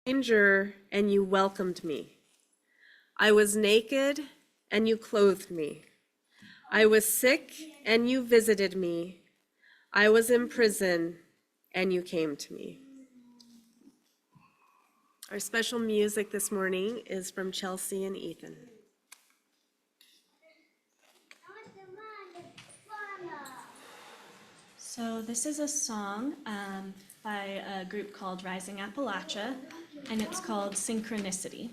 Stranger, and you welcomed me. I was naked, and you clothed me. I was sick, and you visited me. I was in prison, and you came to me. Our special music this morning is from Chelsea and Ethan. So this is a song by a group called Rising Appalachia, and it's called Synchronicity.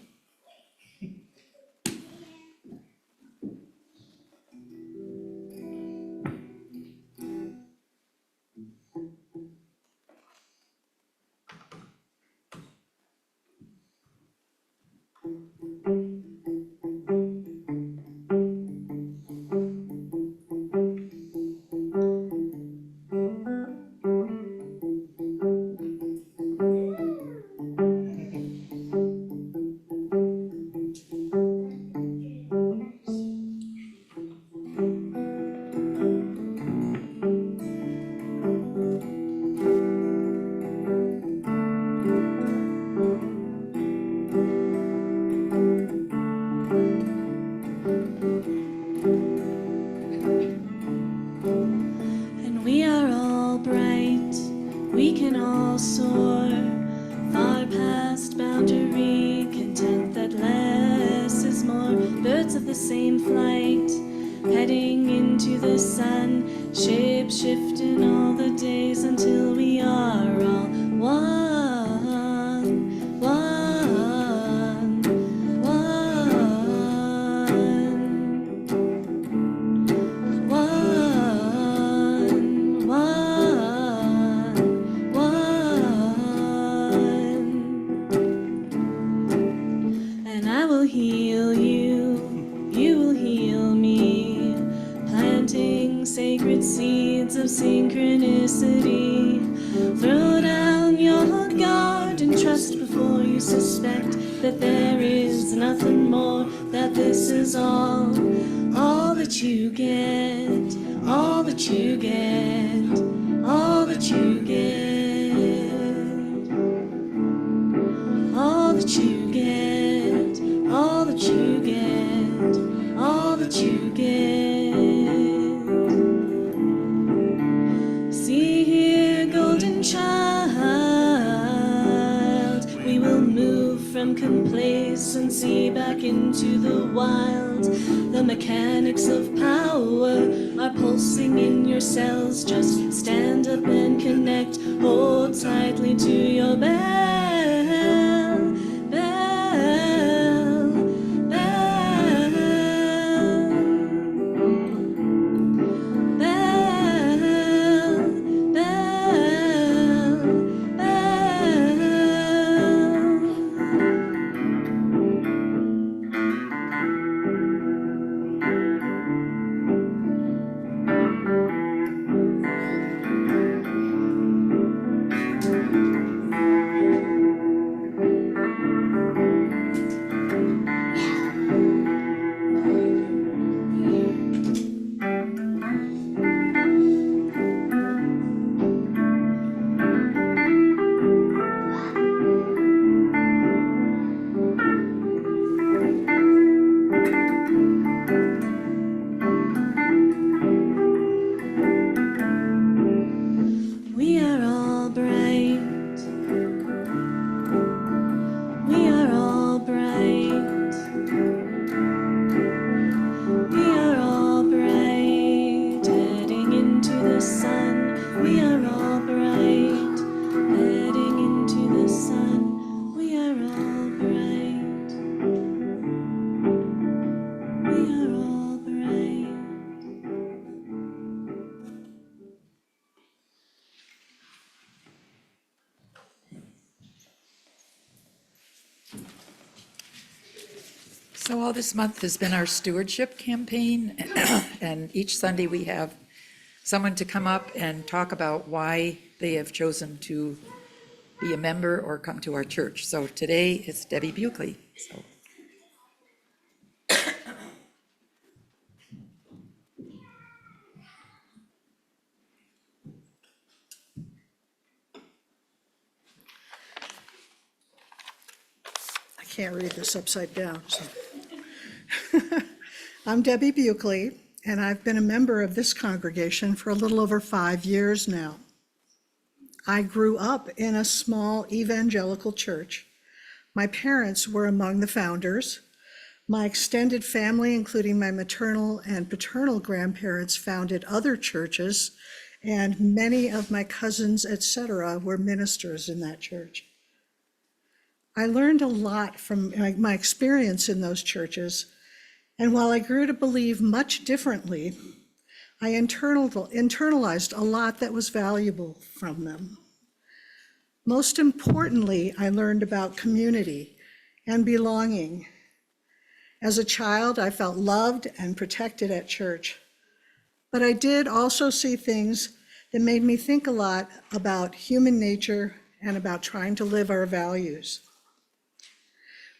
And we are all bright, we can all soar, far past boundary, content that less is more. Birds of the same flight, heading into the sun, shape shifting all the days until we are all one, one, one, one, one. And I will heal you, you will heal me, planting sacred seeds of synchronicity. Throw down your guard and trust before you suspect that there is nothing more, that this is all that you get, all that you get, all that you get, all that you get, all that you get, all that you get. See here, golden child, we will move from complacency back into the wild. The mechanics of power are pulsing in your cells. Just stand up and connect, hold tightly to your bell, bell, bell, bell, bell, bell. We are all bright. We are all bright. We are all bright, heading into the sun. We are all bright, heading into the sun. We are all bright. We are all bright. So all this month has been our stewardship campaign, and each Sunday we have someone to come up and talk about why they have chosen to be a member or come to our church. So today it's Debbie Buckley. So can't read this upside down. So. I'm Debbie Buckley, and I've been a member of this congregation for a little over 5 years now. I grew up in a small evangelical church. My parents were among the founders. My extended family, including my maternal and paternal grandparents, founded other churches, and many of my cousins, etc., were ministers in that church. I learned a lot from my experience in those churches, and while I grew to believe much differently, I internalized a lot that was valuable from them. Most importantly, I learned about community and belonging. As a child, I felt loved and protected at church, but I did also see things that made me think a lot about human nature and about trying to live our values.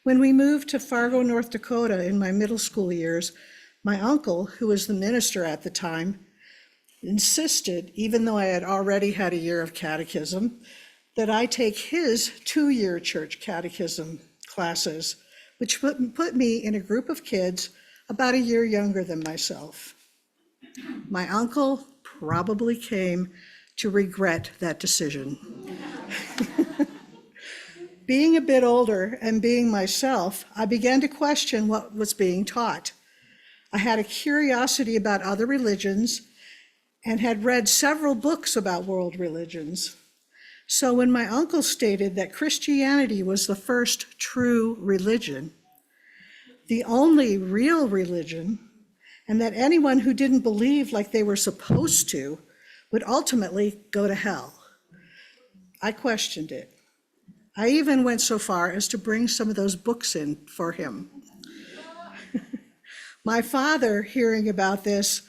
When we moved to Fargo, North Dakota in my middle school years, my uncle, who was the minister at the time, insisted, even though I had already had a year of catechism, that I take his 2-year church catechism classes, which put me in a group of kids about a year younger than myself. My uncle probably came to regret that decision. Being a bit older and being myself, I began to question what was being taught. I had a curiosity about other religions and had read several books about world religions. So when my uncle stated that Christianity was the first true religion, the only real religion, and that anyone who didn't believe like they were supposed to would ultimately go to hell, I questioned it. I even went so far as to bring some of those books in for him. My father, hearing about this,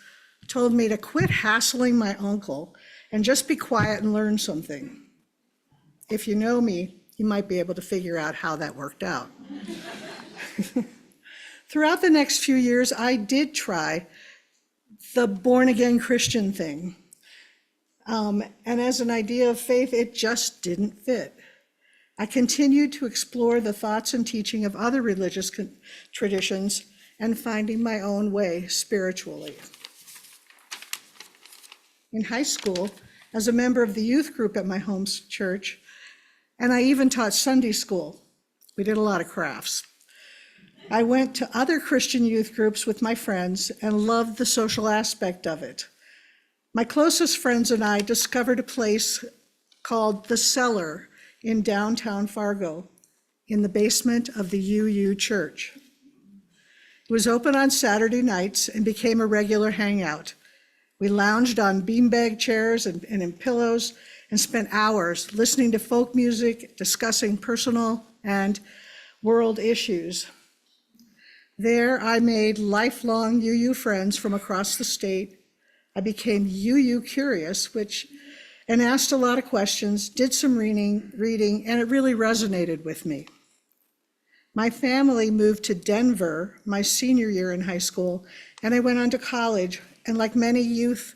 told me to quit hassling my uncle and just be quiet and learn something. If you know me, you might be able to figure out how that worked out. Throughout the next few years, I did try the born-again Christian thing. And as an idea of faith, it just didn't fit. I continued to explore the thoughts and teaching of other religious traditions and finding my own way spiritually. In high school, as a member of the youth group at my home church, and I even taught Sunday school. We did a lot of crafts. I went to other Christian youth groups with my friends and loved the social aspect of it. My closest friends and I discovered a place called The Cellar in downtown Fargo, in the basement of the UU Church. It was open on Saturday nights and became a regular hangout. We lounged on beanbag chairs and in pillows and spent hours listening to folk music, discussing personal and world issues. There, I made lifelong UU friends from across the state. I became UU curious, and asked a lot of questions, did some reading, and it really resonated with me. My family moved to Denver my senior year in high school, and I went on to college, and like many youth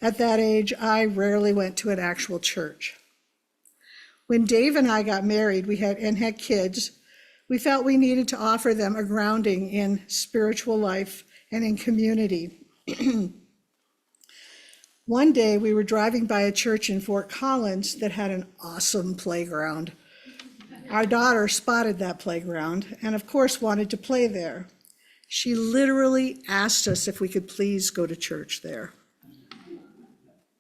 at that age, I rarely went to an actual church. When Dave and I got married and had kids, we felt we needed to offer them a grounding in spiritual life and in community. One day, we were driving by a church in Fort Collins that had an awesome playground. Our daughter spotted that playground and, of course, wanted to play there. She literally asked us if we could please go to church there.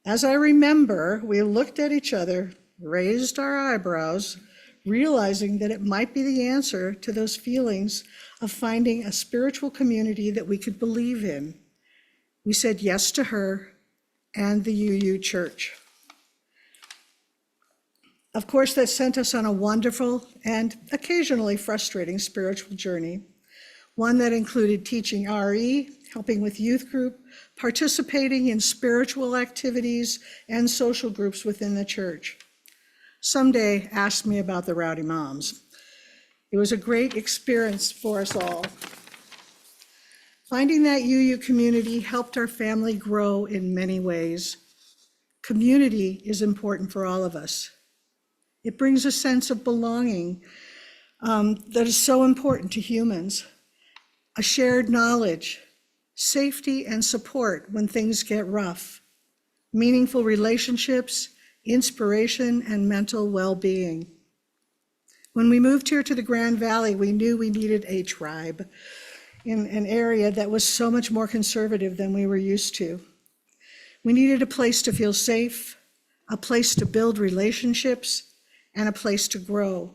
As I remember, we looked at each other, raised our eyebrows, realizing that it might be the answer to those feelings of finding a spiritual community that we could believe in. We said yes to her and the UU Church. Of course, that sent us on a wonderful and occasionally frustrating spiritual journey, one that included teaching RE, helping with youth group, participating in spiritual activities and social groups within the church. Someday, ask me about the Rowdy Moms. It was a great experience for us all. Finding that UU community helped our family grow in many ways. Community is important for all of us. It brings a sense of belonging that is so important to humans. A shared knowledge, safety and support when things get rough, meaningful relationships, inspiration, and mental well-being. When we moved here to the Grand Valley, we knew we needed a tribe in an area that was so much more conservative than we were used to. We needed a place to feel safe, a place to build relationships, and a place to grow.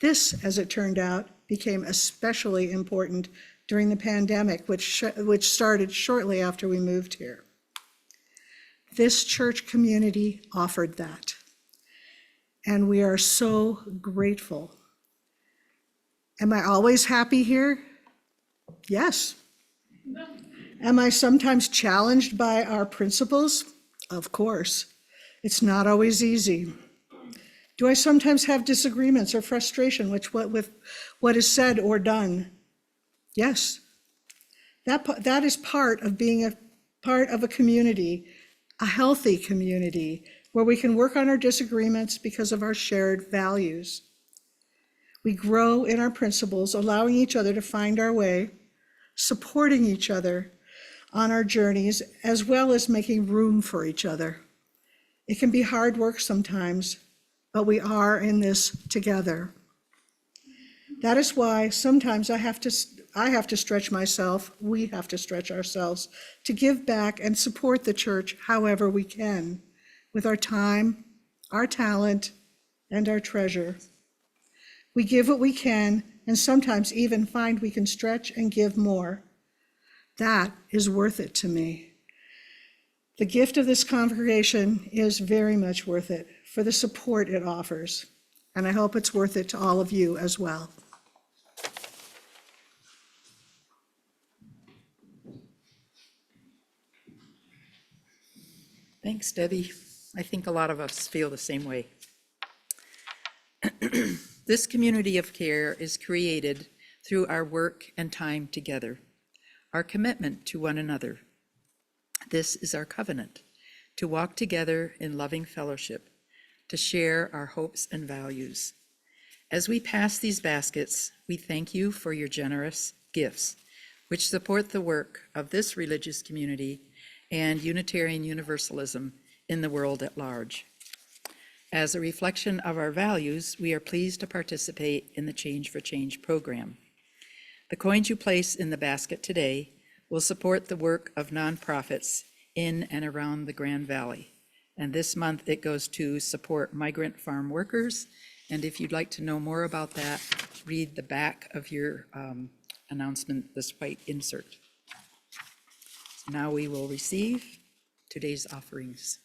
This, as it turned out, became especially important during the pandemic, which started shortly after we moved here. This church community offered that, and we are so grateful. Am I always happy here? Yes. Am I sometimes challenged by our principles? Of course. It's not always easy. Do I sometimes have disagreements or frustration with what is said or done? Yes. That is part of being a part of a community, a healthy community, where we can work on our disagreements because of our shared values. We grow in our principles, allowing each other to find our way, supporting each other on our journeys, as well as making room for each other. It can be hard work sometimes, but we are in this together. That is why sometimes I have to stretch myself, we have to stretch ourselves to give back and support the church however we can, with our time, our talent, and our treasure. We give what we can, and sometimes even find we can stretch and give more. That is worth it to me. The gift of this congregation is very much worth it for the support it offers, and I hope it's worth it to all of you as well. Thanks, Debbie. I think a lot of us feel the same way. This community of care is created through our work and time together, our commitment to one another. This is our covenant, to walk together in loving fellowship, to share our hopes and values. As we pass these baskets, we thank you for your generous gifts, which support the work of this religious community and Unitarian Universalism in the world at large. As a reflection of our values, we are pleased to participate in the Change for Change program. The coins you place in the basket today will support the work of nonprofits in and around the Grand Valley. And this month it goes to support migrant farm workers. And if you'd like to know more about that, read the back of your announcement, this white insert. Now we will receive today's offerings.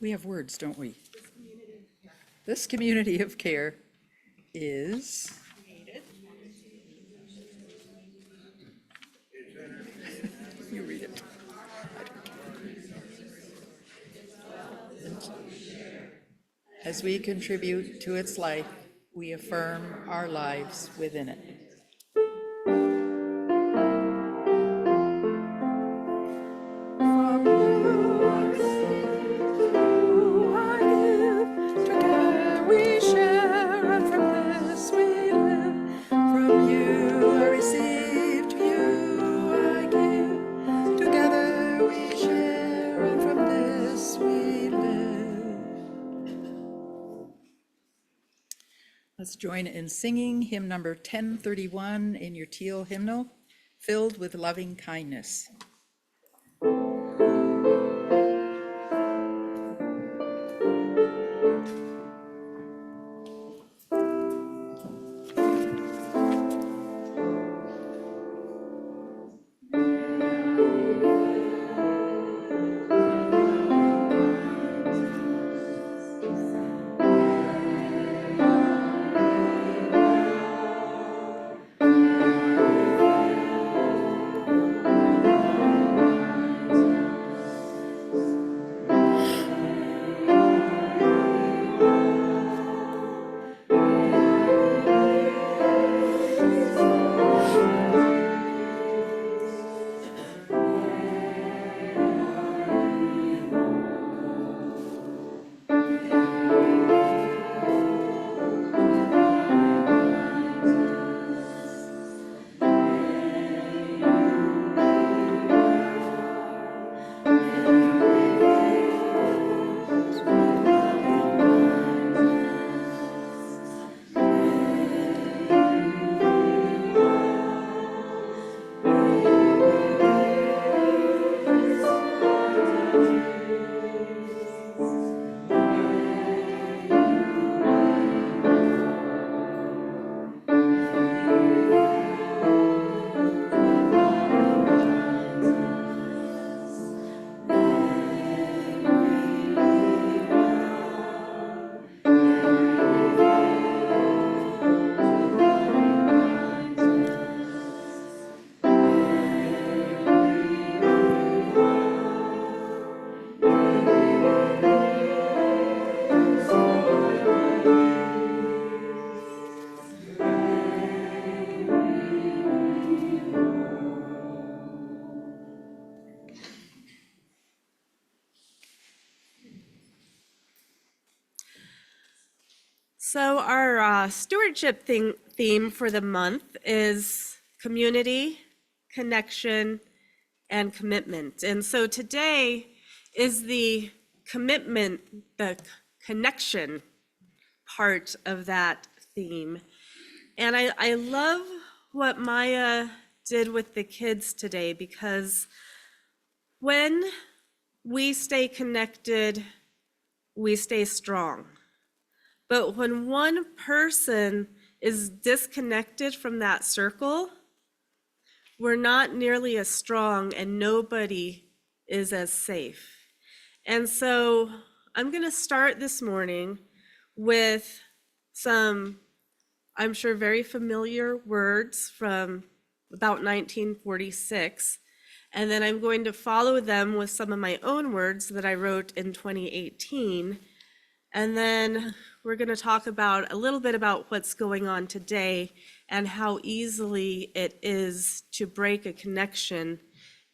We have words, don't we? This community of care is. You read it. As we contribute to its life, we affirm our lives within it. Together we share, and from this we live. From you I receive, to you I give. Together we share, and from this we live. Let's join in singing hymn number 1031 in your teal hymnal, Filled with Loving Kindness. So our stewardship theme for the month is community, connection, and commitment. And so today is the commitment, the connection part of that theme. And I love what Maya did with the kids today, because when we stay connected, we stay strong. But when one person is disconnected from that circle, we're not nearly as strong and nobody is as safe. And so I'm going to start this morning with some, I'm sure, very familiar words from about 1946. And then I'm going to follow them with some of my own words that I wrote in 2018. And then we're going to talk about a little bit about what's going on today and how easily it is to break a connection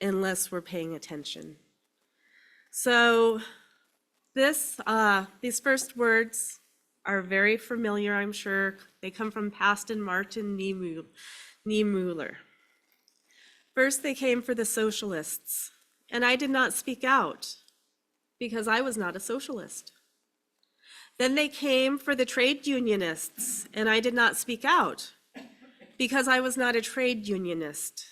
unless we're paying attention. So these first words are very familiar, I'm sure. They come from Pastor Martin Niemöller. First, they came for the socialists, and I did not speak out because I was not a socialist. Then they came for the trade unionists, and I did not speak out because I was not a trade unionist.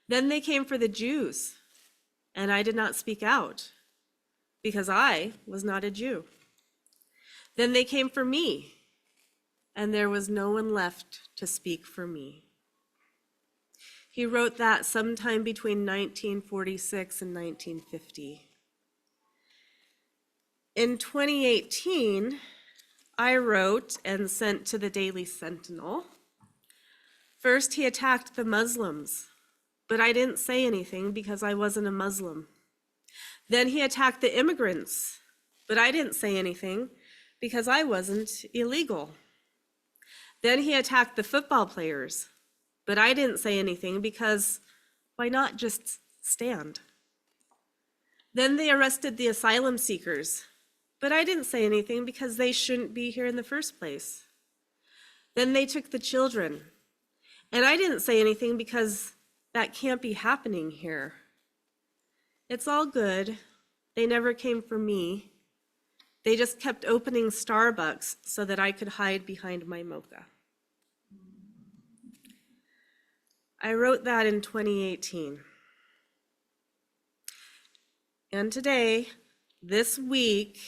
Then they came for the Jews, and I did not speak out because I was not a Jew. Then they came for me, and there was no one left to speak for me. He wrote that sometime between 1946 and 1950. In 2018, I wrote and sent to the Daily Sentinel. First, he attacked the Muslims, but I didn't say anything because I wasn't a Muslim. Then he attacked the immigrants, but I didn't say anything because I wasn't illegal. Then he attacked the football players, but I didn't say anything because why not just stand? Then they arrested the asylum seekers, but I didn't say anything because they shouldn't be here in the first place. Then they took the children, and I didn't say anything because that can't be happening here. It's all good. They never came for me. They just kept opening Starbucks so that I could hide behind my mocha. I wrote that in 2018. And today, this week,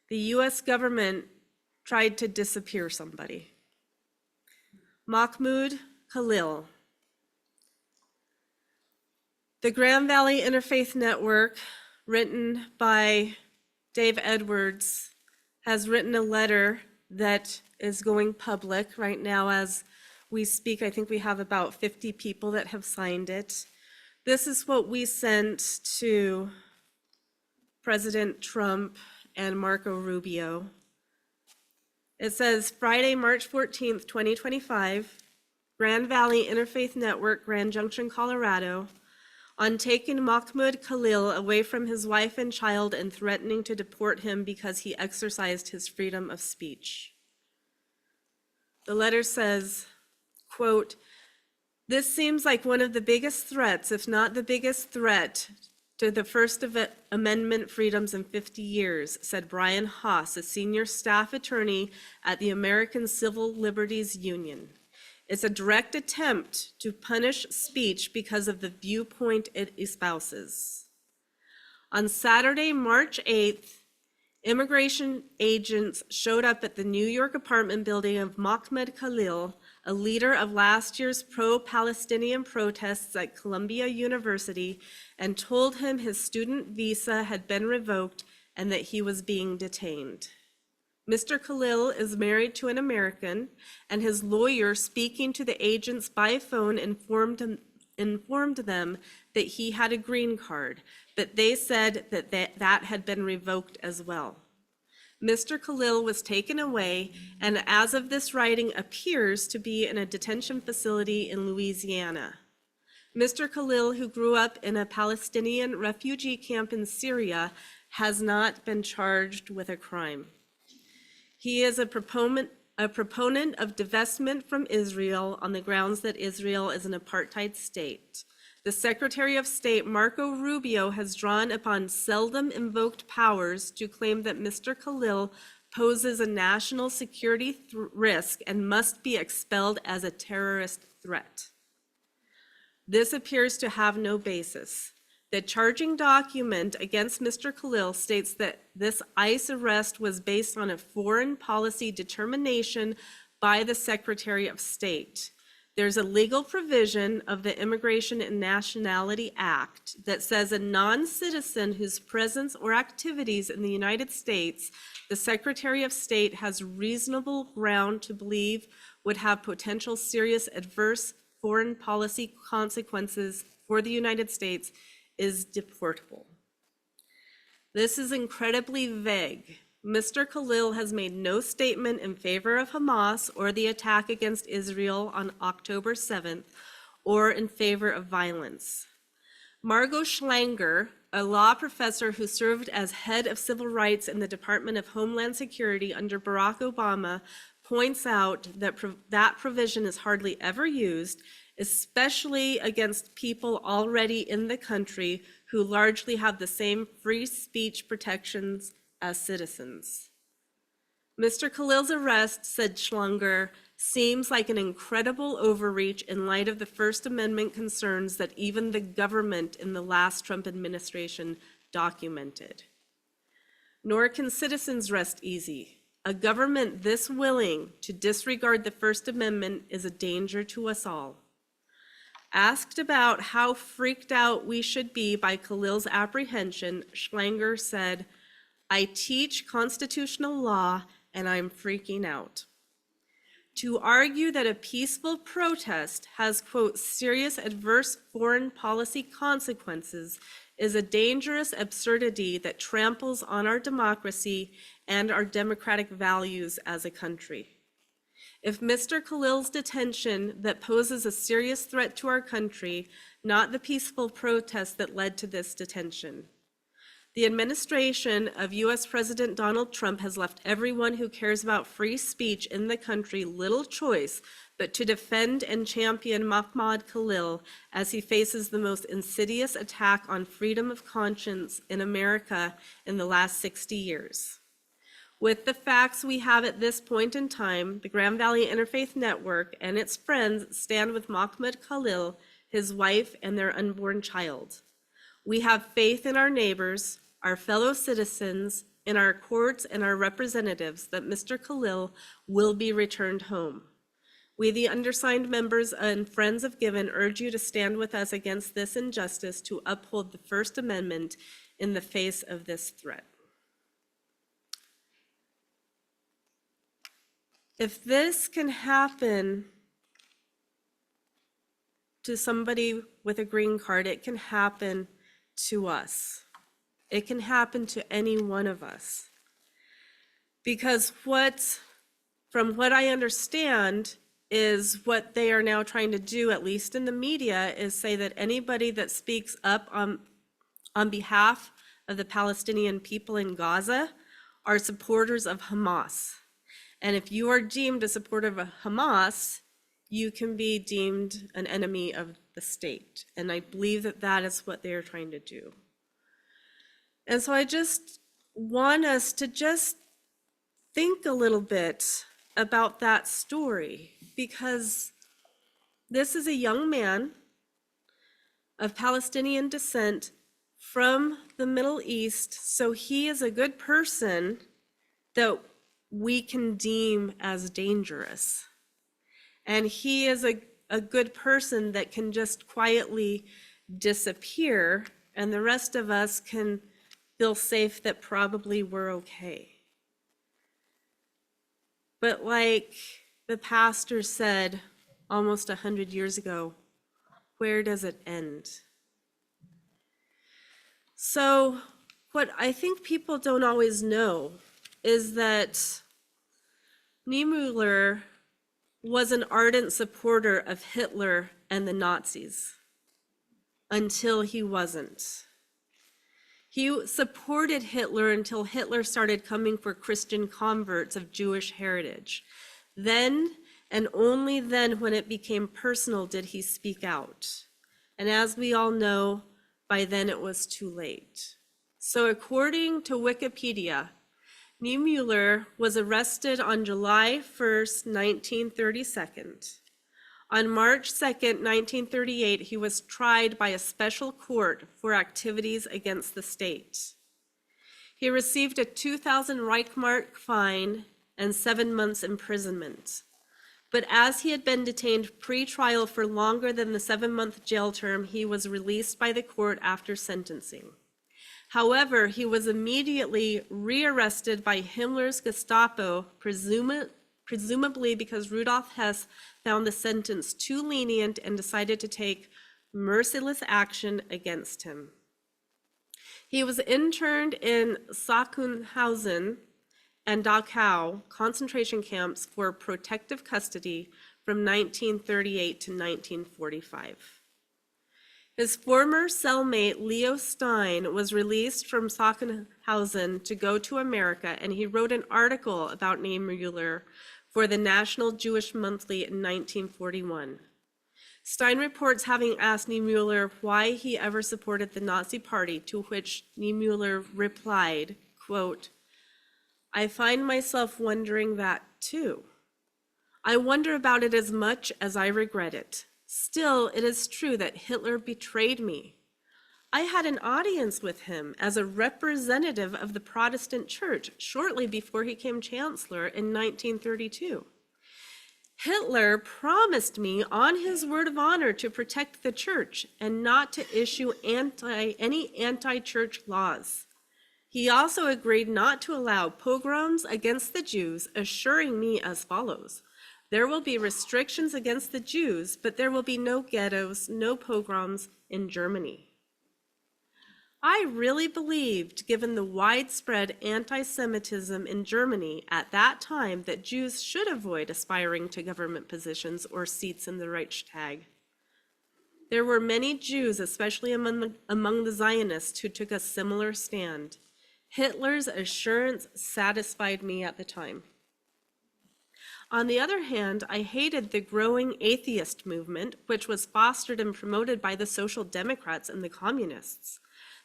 the US government tried to disappear somebody. Mahmoud Khalil. The Grand Valley Interfaith Network, written by Dave Edwards, has written a letter that is going public right now as we speak. I think we have about 50 people that have signed it. This is what we sent to President Trump and Marco Rubio. It says, Friday, March 14th, 2025, Grand Valley Interfaith Network, Grand Junction, Colorado, on taking Mahmoud Khalil away from his wife and child and threatening to deport him because he exercised his freedom of speech. The letter says, quote, "This seems like one of the biggest threats, if not the biggest threat, to the First Amendment freedoms in 50 years, said Brian Haas, a senior staff attorney at the American Civil Liberties Union. It's a direct attempt to punish speech because of the viewpoint it espouses." On Saturday, March 8th, immigration agents showed up at the New York apartment building of Mahmoud Khalil, a leader of last year's pro-Palestinian protests at Columbia University, and told him his student visa had been revoked and that he was being detained. Mr. Khalil is married to an American, and his lawyer, speaking to the agents by phone, informed them that he had a green card, but they said that had been revoked as well. Mr. Khalil was taken away, and as of this writing, appears to be in a detention facility in Louisiana. Mr. Khalil, who grew up in a Palestinian refugee camp in Syria, has not been charged with a crime. He is a proponent of divestment from Israel on the grounds that Israel is an apartheid state. The Secretary of State, Marco Rubio, has drawn upon seldom invoked powers to claim that Mr. Khalil poses a national security risk and must be expelled as a terrorist threat. This appears to have no basis. The charging document against Mr. Khalil states that this ICE arrest was based on a foreign policy determination by the Secretary of State. There's a legal provision of the Immigration and Nationality Act that says a non-citizen whose presence or activities in the United States, the Secretary of State has reasonable ground to believe would have potential serious adverse foreign policy consequences for the United States is deportable. This is incredibly vague. Mr. Khalil has made no statement in favor of Hamas or the attack against Israel on October 7th, or in favor of violence. Margot Schlanger, a law professor who served as head of civil rights in the Department of Homeland Security under Barack Obama, points out that that provision is hardly ever used, especially against people already in the country who largely have the same free speech protections as citizens. Mr. Khalil's arrest, said Schlanger, seems like an incredible overreach in light of the First Amendment concerns that even the government in the last Trump administration documented. Nor can citizens rest easy. A government this willing to disregard the First Amendment is a danger to us all. Asked about how freaked out we should be by Khalil's apprehension, Schlanger said, I teach constitutional law, and I'm freaking out. To argue that a peaceful protest has, quote, serious adverse foreign policy consequences is a dangerous absurdity that tramples on our democracy and our democratic values as a country. If Mr. Khalil's detention that poses a serious threat to our country, not the peaceful protest that led to this detention. The administration of US President Donald Trump has left everyone who cares about free speech in the country little choice but to defend and champion Mahmoud Khalil as he faces the most insidious attack on freedom of conscience in America in the last 60 years. With the facts we have at this point in time, the Grand Valley Interfaith Network and its friends stand with Mahmoud Khalil, his wife, and their unborn child. We have faith in our neighbors, our fellow citizens, in our courts and our representatives that Mr. Khalil will be returned home. We, the undersigned members and friends of Given, urge you to stand with us against this injustice to uphold the First Amendment in the face of this threat. If this can happen to somebody with a green card, it can happen to us. It can happen to any one of us. Because from what I understand, is what they are now trying to do, at least in the media, is say that anybody that speaks up on behalf of the Palestinian people in Gaza are supporters of Hamas. And if you are deemed a supporter of Hamas, you can be deemed an enemy of the state. And I believe that that is what they are trying to do. And so I just want us to just think a little bit about that story, because this is a young man of Palestinian descent from the Middle East, so he is a good person that we can deem as dangerous. And he is a good person that can just quietly disappear, and the rest of us can feel safe that probably we're okay. But like the pastor said almost 100 years ago, where does it end? So what I think people don't always know is that Niemöller was an ardent supporter of Hitler and the Nazis until he wasn't. He supported Hitler until Hitler started coming for Christian converts of Jewish heritage. Then, and only then, when it became personal, did he speak out. And as we all know, by then it was too late. So according to Wikipedia, Niemöller was arrested on July 1st, 1932. On March 2nd, 1938, he was tried by a special court for activities against the state. He received a 2,000 Reichmark fine and 7 months imprisonment. But as he had been detained pre-trial for longer than the 7-month jail term, he was released by the court after sentencing. However, he was immediately rearrested by Himmler's Gestapo, presumably because Rudolf Hess found the sentence too lenient and decided to take merciless action against him. He was interned in Sachsenhausen and Dachau concentration camps for protective custody from 1938 to 1945. His former cellmate, Leo Stein, was released from Sachsenhausen to go to America, and he wrote an article about Niemöller for the National Jewish Monthly in 1941. Stein reports having asked Niemöller why he ever supported the Nazi Party, to which Niemöller replied, quote, "I find myself wondering that too. I wonder about it as much as I regret it. Still, it is true that Hitler betrayed me. I had an audience with him as a representative of the Protestant Church shortly before he became chancellor in 1932. Hitler promised me on his word of honor to protect the church and not to issue any anti-church laws. He also agreed not to allow pogroms against the Jews, assuring me as follows: there will be restrictions against the Jews, but there will be no ghettos, no pogroms in Germany. I really believed, given the widespread anti-Semitism in Germany at that time, that Jews should avoid aspiring to government positions or seats in the Reichstag. There were many Jews, especially among the Zionists, who took a similar stand. Hitler's assurance satisfied me at the time. On the other hand, I hated the growing atheist movement, which was fostered and promoted by the Social Democrats and the Communists.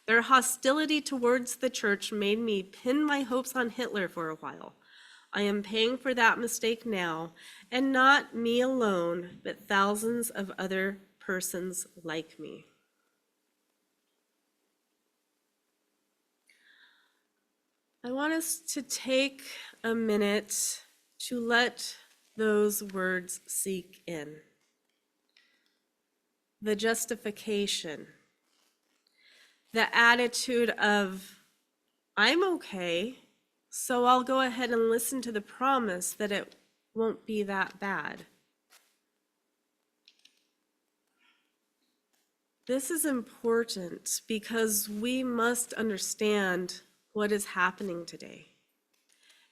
Their hostility towards the church made me pin my hopes on Hitler for a while. I am paying for that mistake now, and not me alone, but thousands of other persons like me. I want us to take a minute to let those words sink in. The justification, the attitude of, I'm okay, so I'll go ahead and listen to the promise that it won't be that bad. This is important because we must understand what is happening today.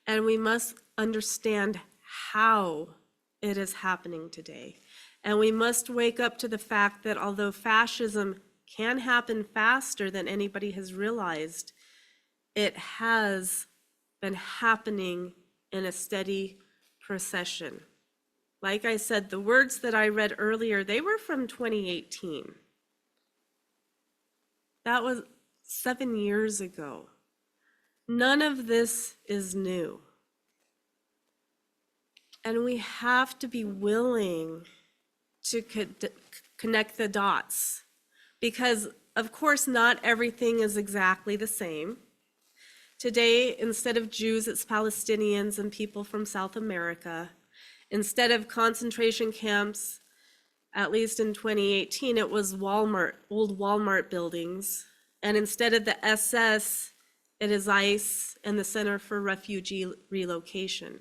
And we must understand how it is happening today. And we must wake up to the fact that although fascism can happen faster than anybody has realized, it has been happening in a steady procession. Like I said, the words that I read earlier, they were from 2018. That was 7 years ago. None of this is new. And we have to be willing to connect the dots, because of course not everything is exactly the same. Today, instead of Jews, it's Palestinians and people from South America. Instead of concentration camps, at least in 2018, it was old Walmart buildings. And instead of the SS, it is ICE and the Center for Refugee Relocation.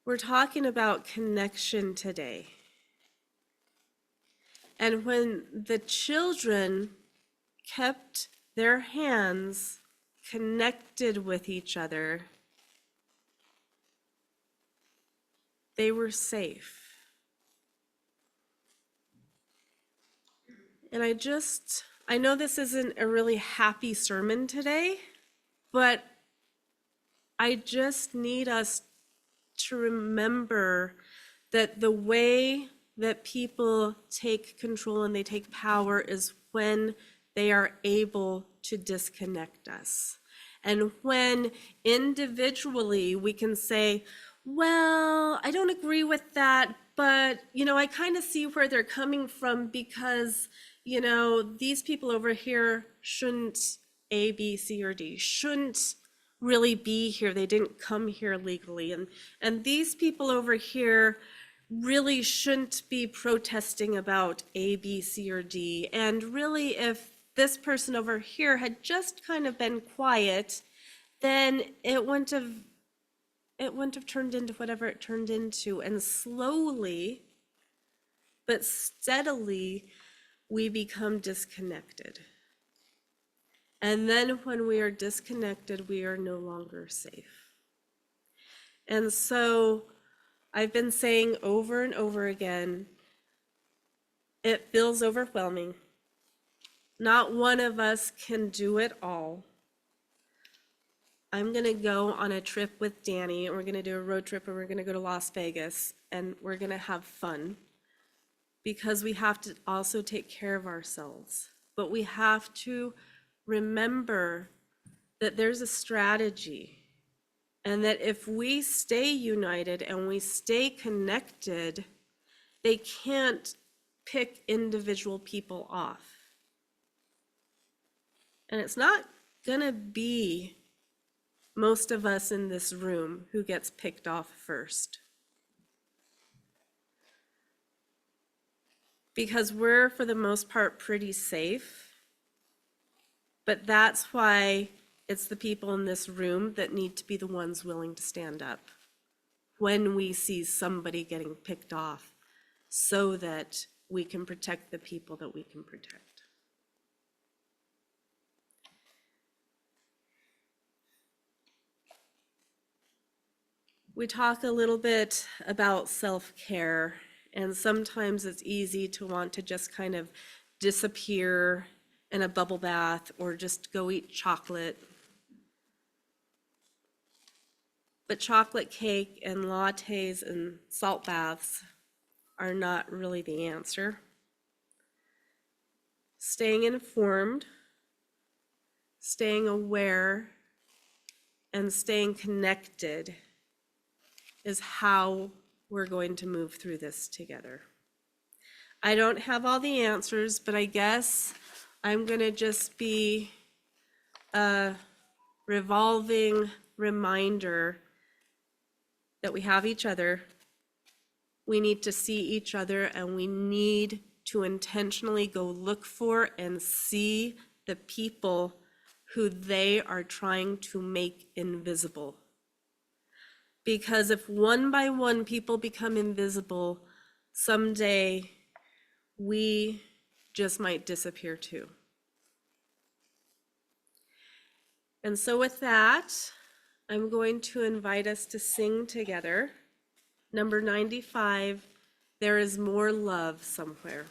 We're talking about connection today. And when the children kept their hands connected with each other, they were safe. And I know this isn't a really happy sermon today, but I just need us to remember that the way that people take control and they take power is when they are able to disconnect us. And when individually we can say, well, I don't agree with that, but I kind of see where they're coming from because these people over here shouldn't A, B, C, or D, shouldn't really be here. They didn't come here legally. And these people over here really shouldn't be protesting about A, B, C, or D. And really, if this person over here had just kind of been quiet, then it wouldn't have turned into whatever it turned into. And slowly, but steadily, we become disconnected. And then when we are disconnected, we are no longer safe. And so I've been saying over and over again, it feels overwhelming. Not one of us can do it all. I'm gonna go on a trip with Danny, and we're gonna do a road trip, and we're gonna go to Las Vegas, and we're gonna have fun, because we have to also take care of ourselves. But we have to remember that there's a strategy, and that if we stay united and we stay connected, they can't pick individual people off. And it's not gonna be most of us in this room who gets picked off first. because we're, for the most part, pretty safe. But that's why it's the people in this room that need to be the ones willing to stand up when we see somebody getting picked off, so that we can protect the people that we can protect. We talk a little bit about self-care, and sometimes it's easy to want to just kind of disappear in a bubble bath or just go eat chocolate. But chocolate cake and lattes and salt baths are not really the answer. Staying informed, staying aware, and staying connected is how we're going to move through this together. I don't have all the answers, but I guess I'm going to just be a revolving reminder that we have each other. We need to see each other, and we need to intentionally go look for and see the people who they are trying to make invisible. Because if one by one people become invisible, someday we just might disappear too. And so with that, I'm going to invite us to sing together. Number 95, There Is More Love Somewhere.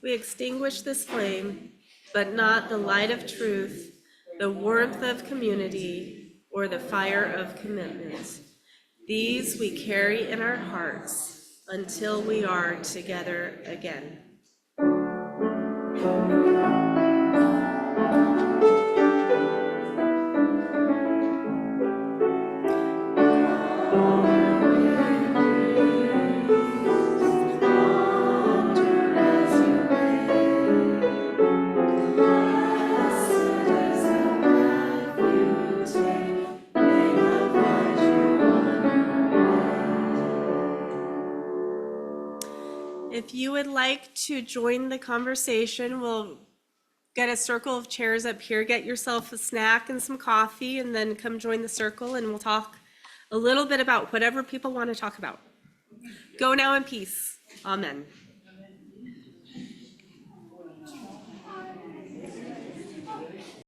We extinguish this flame, but not the light of truth, the warmth of community, or the fire of commitment. These we carry in our hearts until we are together again. If you would like to join the conversation, we'll get a circle of chairs up here. Get yourself a snack and some coffee, and then come join the circle, and we'll talk a little bit about whatever people want to talk about. Go now in peace. Amen.